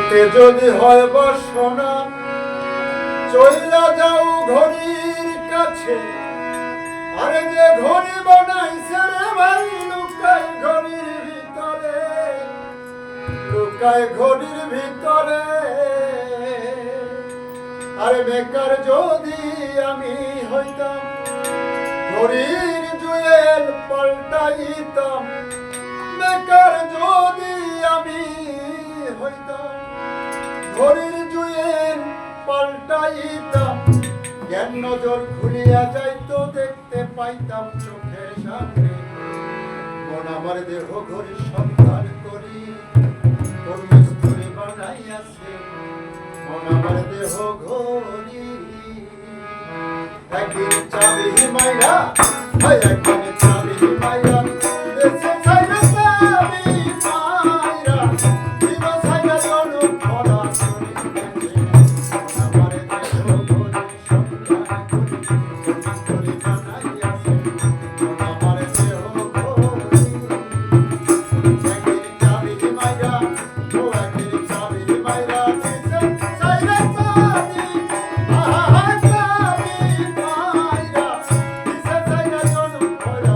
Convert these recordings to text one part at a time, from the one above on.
যেতে যদি হয় বাসনা চইলা যাও ঘড়ির কাছে। আরে যে ঘড়ি বানাইছে রে ভাই লুকায় ঘড়ির ভিতরে, লুকায় ঘড়ির ভিতরে। আরে বেকার যদি আমি হইতাম ঘড়ির জুয়েল পাল্টাইতাম, বেকার যদি আমি হইতাম ঘড়ির জুয়েল পাল্টাইতাম, জ্ঞান নজর খুলিয়া যাইতো দেখতে পাইতাম চোখের সামনে মন আমার দেহ ঘড়ি সন্ধান করি কোন মিস্ত্রি বানাইয়াছে মন আমার দেহ ঘড়ি। একদিন চাবি মাইরা হাই একদিন চাবি মাইরা দেশে ছাইরা চাবি মাইরা জীব ছাইরা জনু ভরা করি আমার দেহ ঘড়ি সন্ধান করি মিস্ত্রি বানাইয়াছে মন আমার দেহ ঘড়ি। একদিন চাবি মাইরা ও একদিন চাবি মাইরা দেশে ছাইরা চাবি আহা চাবি মাইরা দেশে ছাইরা জনু ভরা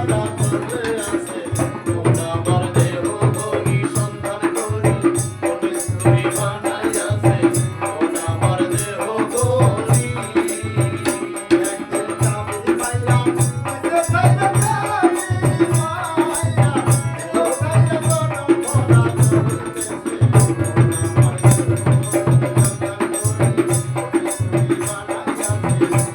সাদা চলে আছে কোন আমার দেহ গরি সন্ধান করি কোন স্ত্রী বানাইয়াছে কোন আমার দেহ গরি একদিন চাবি পাইলাম দিতে চাইলে চাবি মাইরা দেহ চাইলে কোন ভরা চলতেছে কোন আমার দেহ গরি সন্ধান করি কোন স্ত্রী বানাইয়াছে